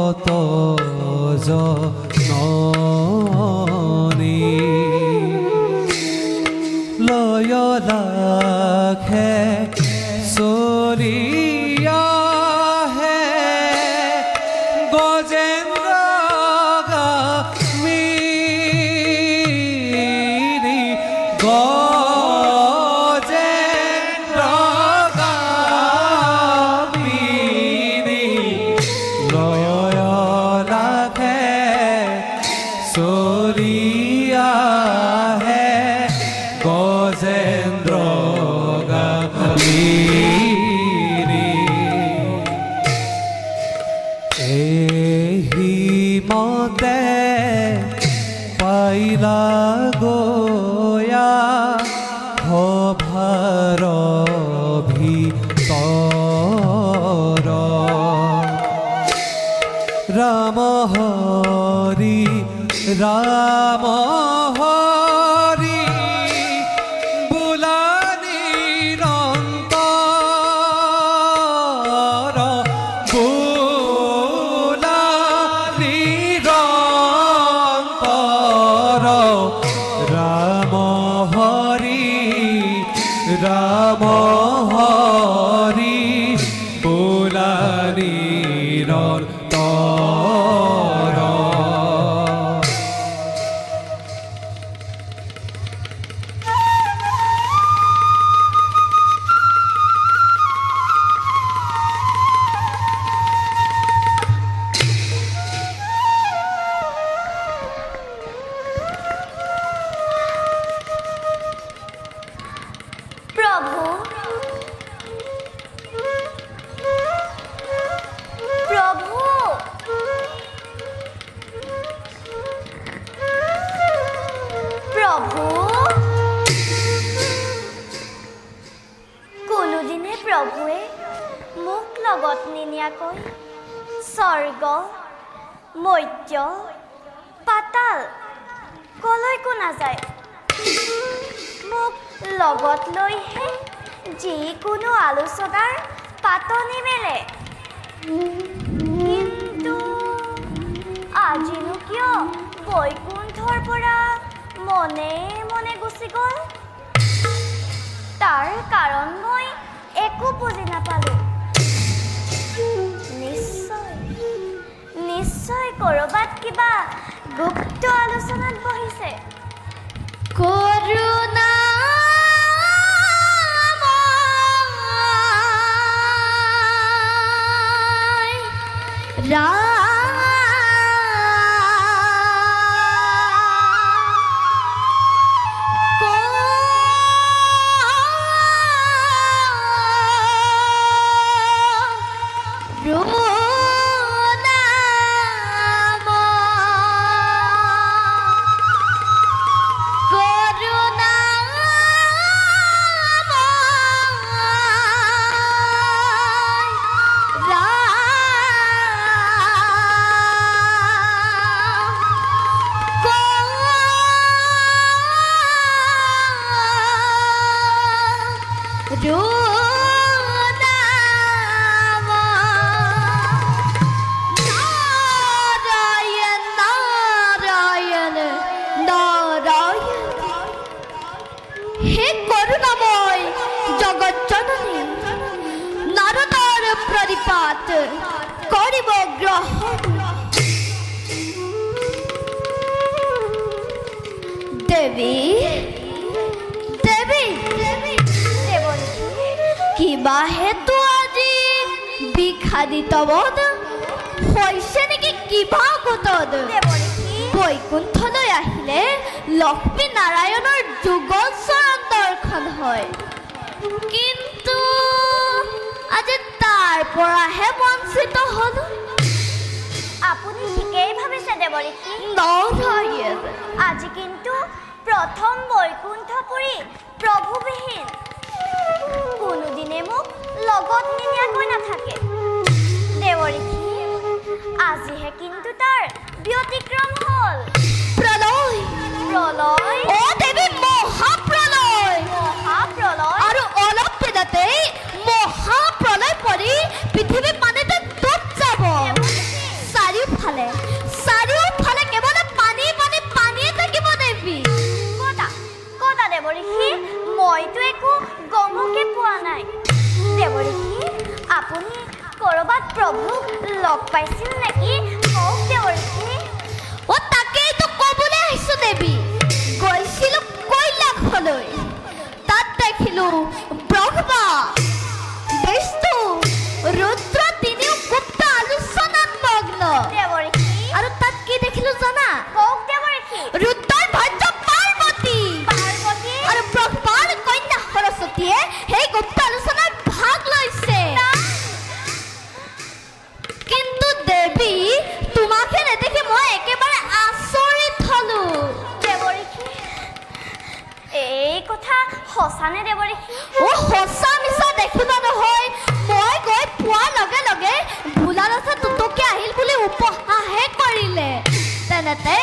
কত জননী লয় লাখে চলিয়া হে গজেন্দ্র গামী গজেন্দ্র গামী লয় লাখে চলিয়া হে গজেন্দ্র গামী এহি মতে পাইলা গয়া সভার ভিতৰ ৰাম হৰি ৰাম হৰি বোলা নিৰন্তৰ বোলা নিৰন্তৰ ৰাম হৰি বোলা নিৰন্তৰ প্ৰভু প্ৰভু প্ৰভু কোনোদিনে প্ৰভুৱে মোক লগত নিনিয়াকৈ স্বৰ্গ মৰ্ত্য পাতাল কলৈকো নাযায় মোক লগত লৈহে যিকোনো আলোচনাৰ পাতনি মেলে কিন্তু আজিনো কিয় বৈকুণ্ঠৰ পৰা মনে মনে গুচি গ'ল তাৰ কাৰণ মই একো বুজি নাপালোঁ নিশ্চয় ক'ৰবাত কিবা গুপ্ত আলোচনাত বহিছে করুণা হে করুণাময় জগৎ জননী নারদর প্রতিপাত করিব গ্রহণ দেবী দেবী কিবা হেতু আজি বিখাদিত বোধ হৈছে নেকি কিবা গতদ বৈকুণ্ঠলৈ আহিলে লক্ষ্মী নাৰায়ণৰ যুগল চৰণ দৰ্শন হয় কিন্তু আজি তাৰ পৰাহে বঞ্চিত হলো আপুনি ঠিকেই ভাবিছে দেৱৰীকি নাৰায়ণ আজি কিন্তু প্ৰথম বৈকুণ্ঠপুৰী প্ৰভুবিহীন কোনোদিনে মোক লগত নিনিয়াকৈ নাথাকে দেৱৰীকি আজিহে কিন্তু তাৰ ব্যতিক্ৰম হ'ল প্ৰলয় প্ৰলয় ও দেৱী মহাপ্ৰলয় আৰু অলপ দিনতেই মহাপ্ৰলয় পৰি পৃথিৱী পানীতে ডুব যাব চাৰিও চাৰিওফালে চাৰিওফালে কেৱল পানী পানী পানীয়ে থাকিব দেৱী। কতা দেৱঋষি, মইতো একো গমকে পোৱা নাই। দেৱঋষি, আপুনি ক'ৰবাত প্ৰভুক লগ পাইছিল নেকি? কওক দেৱঋষি। অ তাকেইতো ক'বলৈ আহিছো দেৱী। গৈছিলো কৈলাশলৈ, তাত দেখিলো ব্ৰহ্মা, বিষ্ণু, ৰুদ্ৰ তিনিও গুপ্ত আলোচনাত মগ্ন। দেৱঋষি, আৰু তাত কি দেখিলো জানা? কওক দেৱঋষি। ৰুদ্ৰৰ ভাৰ্য পাৰ্বতী পাৰ্বতী আৰু ব্ৰহ্মাৰ কন্যা সৰস্বতীয়ে সেই গুপ্ত আলোচনাত ভাগ লৈছে। কিন্তু দেৱী, তোমাকে নেদেখি মই একেবাৰে আচৰিত হলো। দেৱঋষি, এই কথা সঁচানে দেৱঋষি? অ সঁচা মিছা দেখিবা নহয়। মই গৈ পোৱাৰ লগে লগে ভোলানাথে তুতকে আহিল বুলি উপহাসহে কৰিলে। তেনেতে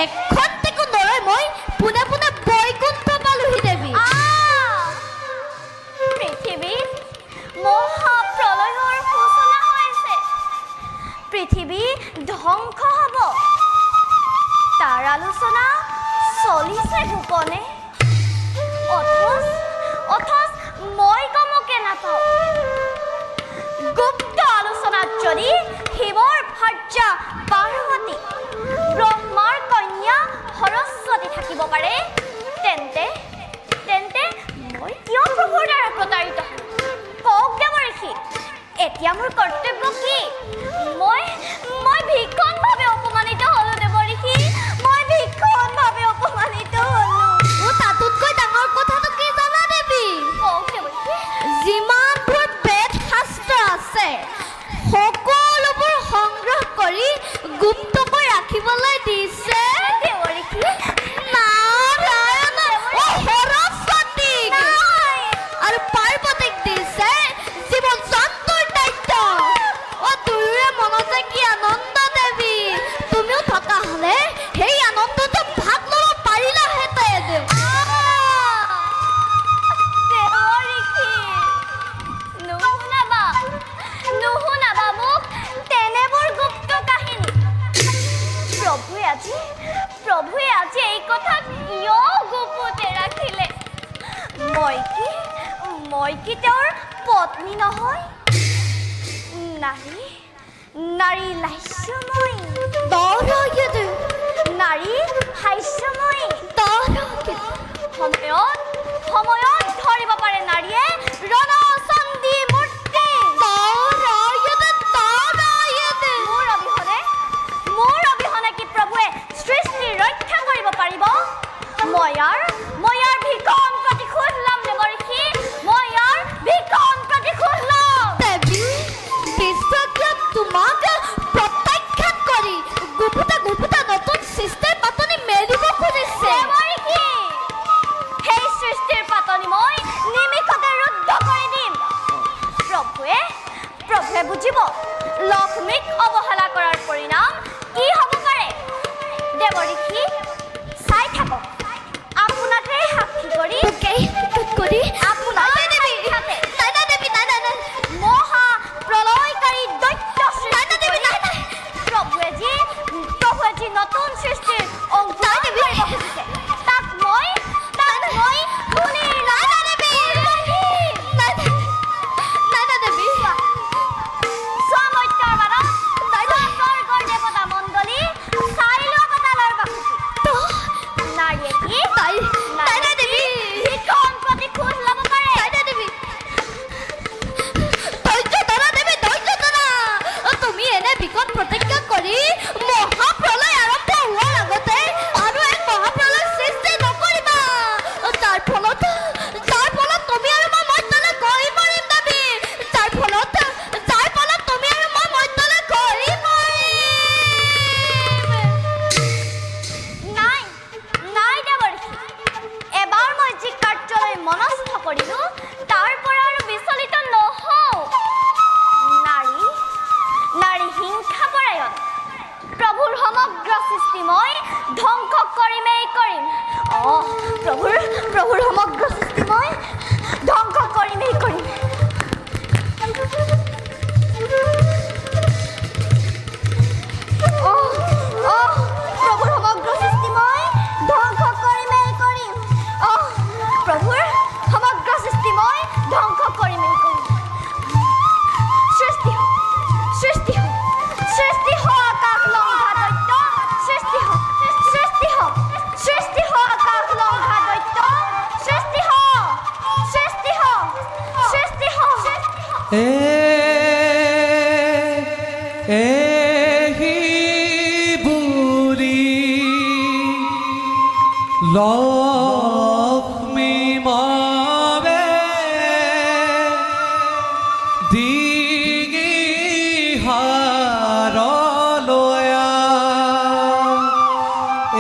এখন্তেকো নৰৈ মই পোনে পোনে বৈকুণ্ঠ পালোহি দেৱী। পৃথিৱীত মহাপ্ৰলয়ৰ সূচনা হৈছে। পৃথিৱী ধ্বংস হ'ব, তাৰ আলোচনা চলিছে গোপনে। অথচ মই গমকে নাপাওঁ। গুপ্ত আলোচনাত যদি শিৱৰ ভাৰ্যা পাৰ্বতী, ব্ৰহ্মাৰ কন্যা সৰস্বতী থাকিব পাৰে, তেন্তে মই কিয় প্ৰভুৰ দ্বাৰা প্ৰতাৰিত হ'ম? কওক দেৱঋষি, এতিয়া মোৰ কৰ্তব্য কি? মই ভীষণভাৱে অপমানিত হ'লো দেৱঋষি। মই ভীষণভাৱে অপমানিত হ'লো। অ তাতোতকৈ ডাঙৰ কথাটো কি জানা দেৱী? কওক দেৱঋষি। যিমানবোৰ বেদ শাস্ত্ৰ আছে সকলোবোৰ সংগ্ৰহ কৰি গুপ্তকৈ ৰাখিবলৈ দিছে দেৱঋষি, নাৰায়ণ অ সৰস্বতীক আৰু পাৰ্বতীক দিছে জীৱ জন্তুৰ দায়িত্ব। অ দুয়োৰে মনতে কি আনন্দ দেৱী। তুমিও থকা হলে সেই আনন্দটো ভাগ ল'ব পাৰিলাহেঁতেন। দেৱঋষি, নুশুনাবা মোক তেনেবোৰ গুপ্ত কাহিনী। প্ৰভুৱে আজি এই কথা কিয় গুপুতে ৰাখিলে? মই কি তেওঁৰ পত্নী নহয়? নাৰী লাস্যময়ী, নাৰী হাস্যময়ী। সময়ত ধৰিব পাৰে নাৰীয়ে ৰণচণ্ডী মূৰ্তি। মোৰ অবিহনে কি প্ৰভুৱে সৃষ্টি ৰক্ষা কৰিব পাৰিব? মই ইয়াৰ ভীষণ প্ৰতিশোধ ল'ম দেৱঋষি। মই ইয়াৰ ভীষণ প্ৰতিশোধ ল'ম। দেৱী, বিশ্বকে তোমাক প্ৰত্যাখ্যান কৰি গুপুতা নতুন সৃষ্টিৰ পাতনি মেলিব খুজিছে। দেৱঋষি, সেই সৃষ্টিৰ পাতনি মই লক্ষ্মী মাবে দিগি হাৰলয়া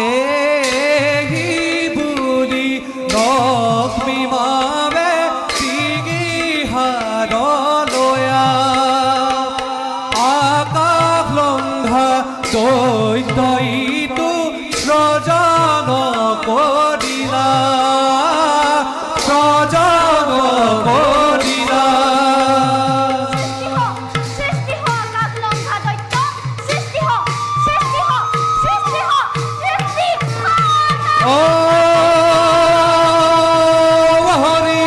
এহি বুলি লক্ষ্মী মাবে দিগি হাৰলয়া আকাশ লংঘা দৈত্যইটো স্ৰজন কৰিলা স্ৰজন কৰিলা সৃষ্টি হ আকাশ লংঘা দৈত্য সৃষ্টি হ সৃষ্টি হ সৃষ্টি হ সৃষ্টি হ ও হৰি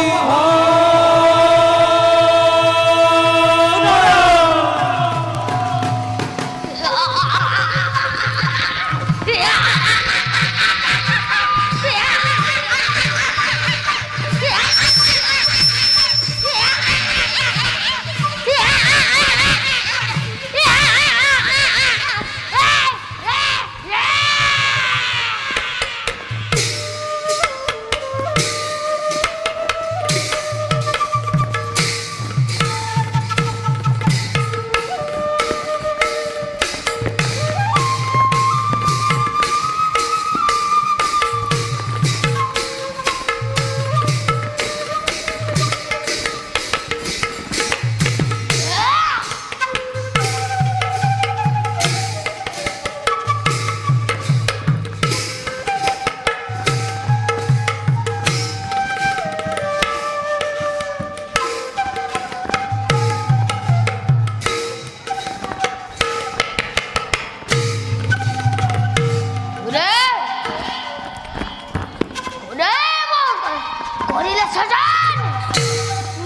কৰিলে সজন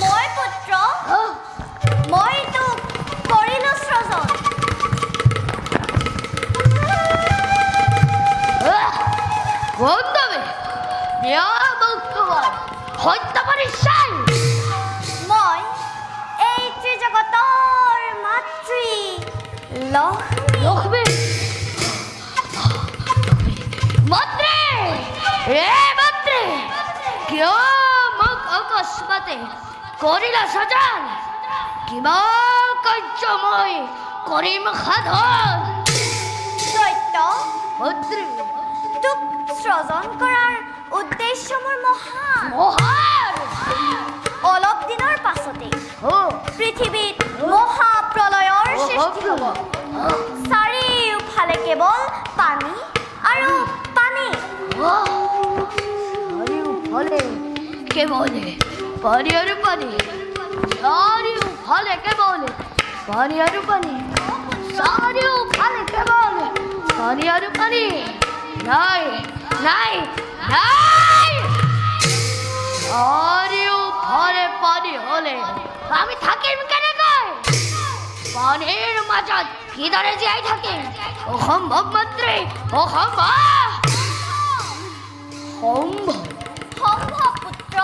মই পুত্ৰ মই তোক কৰিলো স্ৰজন গৌতমে নিয়মুক্তবান সত্য পৰিচয় মই এই ত্ৰিজগতৰ মাতৃ লক্ষ্মী লক্ষ্মী মন্ত্ৰী মন্ত্ৰী কিয় মোক অকস্মাতে কৰিলা সজন কিবা কাৰ্য মই কৰিম সাধন দৈত্য মন্ত্ৰী তোক স্ৰজন কৰাৰ উদ্দেশ্য মোৰ মহান মহান অলপ দিনৰ পাছতে অ পৃথিৱীত মহাপ্ৰলয়ৰ সৃষ্টি হ'ব চাৰিওফালে কেৱল পানী আৰু পানী চাৰিওফালে কেৱলে পানী আৰু পানী চাৰিওফালে কেৱলে পানী আৰু পানী চাৰিওফালে কেৱলে পানী আৰু পানী নাই নাই নাই চাৰিওফালে পানী হ'লে আমি থাকিম কেনেকৈ পানীৰ মাজত কিদৰে জীয়াই থাকিম অসম্ভৱ মন্ত্ৰী অসম্ভৱ সম্ভৱ সম্ভৱ পুত্ৰ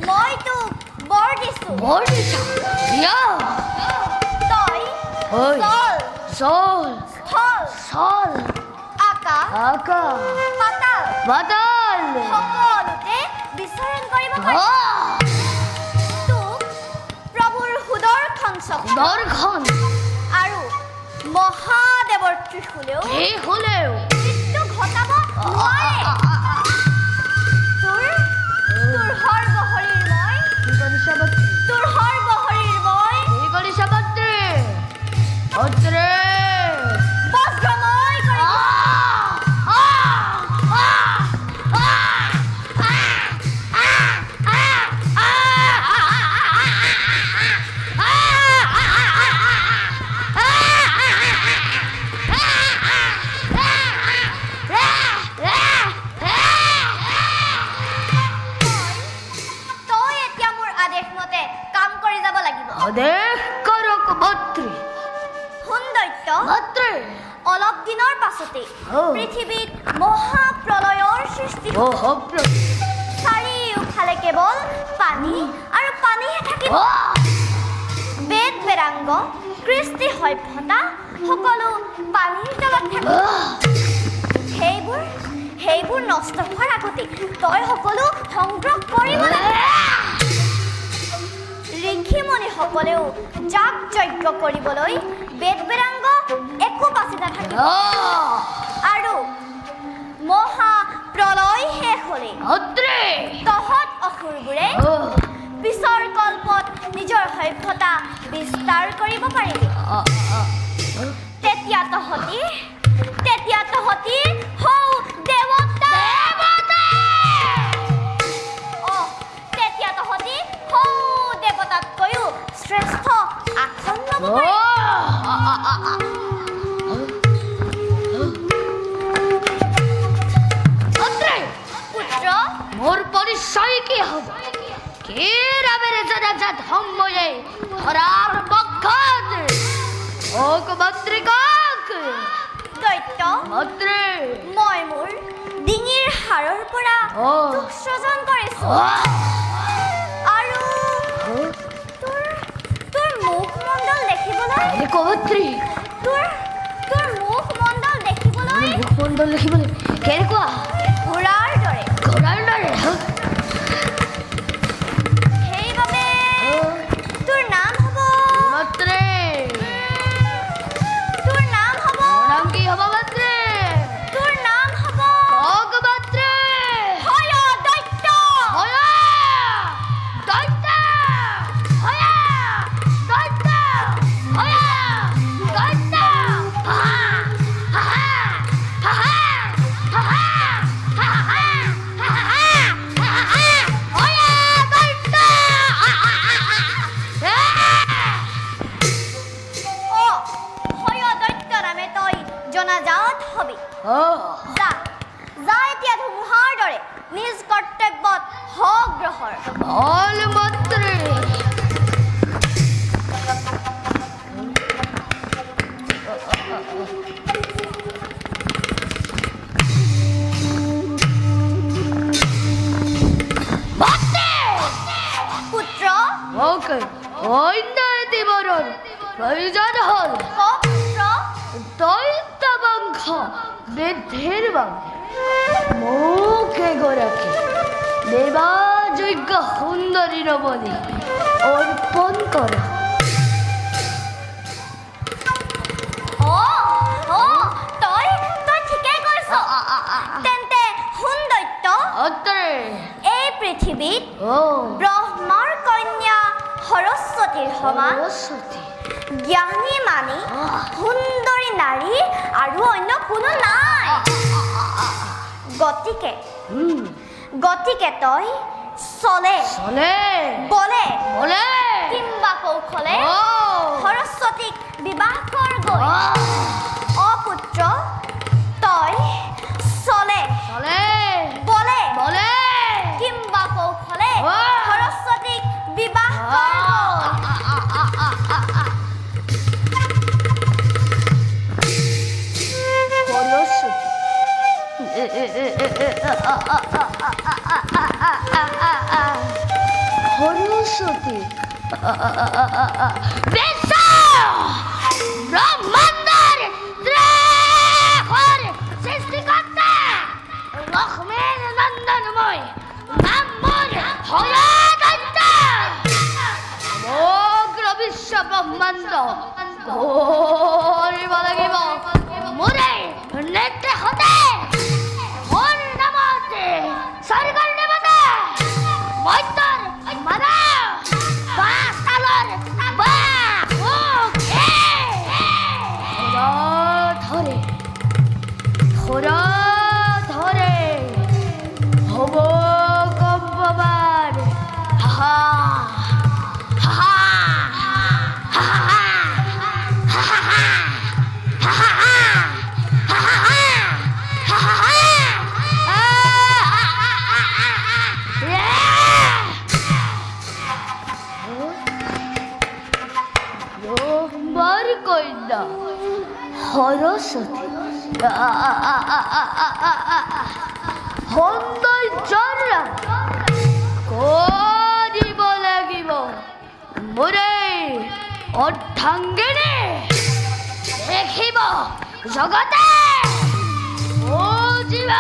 মই তোক বৰ দিছো বৰ্ণিছা তই ঐ। জল চল স্থল চল আকাশ আকাশ পাতাল বাদল সকলোতে বিচৰণ কৰিব পাৰি তোক প্ৰভুৰ সুদৰ্শন চক্ৰ দৰ্শন আৰু মহাদেৱৰ ত্ৰিশূলেও এই হ'লেও মৃত্যু ঘটাব নোৱাৰে তোৰ সৰ্বশৰীৰ মই কি কৰিছা মন্ত্ৰী তোৰ সৰ্বশৰীৰ মই কি কৰিছা মন্ত্ৰী মন্ত্ৰী বজ্ৰময় কৰি তই এতিয়া মোৰ আদেশ মতে কাম কৰি যাব লাগিব আদেশ কৰক মন্ত্ৰী শুন দৈত্য মন্ত্ৰী অলপ দিনৰ পাছতে পৃথিৱীত মহাপ্ৰলয়ৰ সৃষ্টি হ'ব। মহাপ্ৰভু চাৰিওফালে কেৱল পানী আৰু পানীহে থাকিব বেদ বেদাংগ কৃষ্টি সভ্যতা সকলো পানীৰ তলত থাকিব সেইবোৰ এইবোৰ নষ্ট হোৱাৰ আগতে তই সকলো সংগ্ৰহ কৰিব লাগে ঋষিমুনিসকলেও যাগ যজ্ঞ কৰিবলৈ বেদ বেদাংগ একো বাচি নাথাকিব আৰু মহা প্ৰলয় শেষ হ'লে তহঁত অসুৰবোৰে পিছৰ কল্পত নিজৰ সভ্যতা বিস্তাৰ কৰিব পাৰিবি তেতিয়া তহঁতি হৌ দেৱতা তেতিয়া তহঁতি হৌ দেৱতাতকৈও শ্ৰেষ্ঠ আসন ল'ব পুত্ৰ মোৰ পৰিচয় কি হ'ব কি নামেৰে জনাজাত হ'ম মই ধৰাৰ মুখত ওক মন্ত্ৰীকক দৈত্য মন্ত্ৰী মই মোৰ ডিঙিৰ হাড়ৰ পৰা তোক সৃজন কৰিছো আৰু তোৰ মুখমণ্ডল দেখিবলৈ মন্ত্ৰী তোৰ মুখমণ্ডল দেখিবলৈ মুখমণ্ডল দেখিবলৈ কেনেকুৱা ঘোঁৰাৰ দৰে সেইবাবে তোৰ নাম হ'ব মন্ত্ৰী তোৰ নাম হ'ব নাম কি হ'ব মন্ত্ৰী তোৰ নাম হ'ব ওক মন্ত্ৰী হয় দৈত্য জনাজাত হবি যা এতিয়া ধুমুহাৰ দৰে নিজ কৰ্তব্যত অগ্ৰসৰ বল মন্ত্ৰী পুত্ৰ মোক অন্য এটি বৰৰ প্ৰয়োজন হ'ল পুত্ৰ দৈত্য বংশ বৃদ্ধিৰ বাবে মোক এগৰাকী দেৱাযোগ্য সুন্দৰী ৰমণী অৰ্পণ কৰা তই ঠিকেই কৈছ তেন্তে শুন দৈত্য এই পৃথিৱীত ব্ৰহ্মাৰ কন্যা সৰস্বতীৰ সমান জ্ঞানী মানি সুন্দৰী নাৰী আৰু অন্য কোনো নাই গতিকে তই চলে বলে কিম্বা কৌশলে সৰস্বতীক বিবাহ কৰ গৈ অপুত্ৰ তই চলে বলে কিম্বা কৌশলে সৰস্বতীক বিবাহ কৰ সৰস্বতী ব্ৰহ্মাণ্ডৰ সৃষ্টিকৰ্তা লক্ষ্মীৰ নন্দনময় নাম মোৰ হৰদন্ত সমগ্ৰ বিশ্ব ব্ৰহ্মাণ্ড কৰিব লাগিব মোৰে নিৰ্দেশতে মোৰ নামতে স্বৰ্গৰ দেৱতা মৰ্ত্যৰ মানৱ পাতালৰ ধৰে হব কম্পমান কন্যা সৰস্বতী সৌন্দৰ্যৰ কৰিব লাগিব মোৰে অৰ্ধাংগিনী দেখিব জগতে বুজিব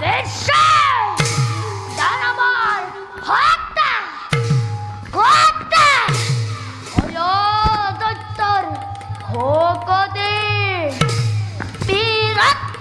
বেশে দানৱৰ ভক্তা ভক্তা দৈত্যৰ ভকতে বিৰক্ত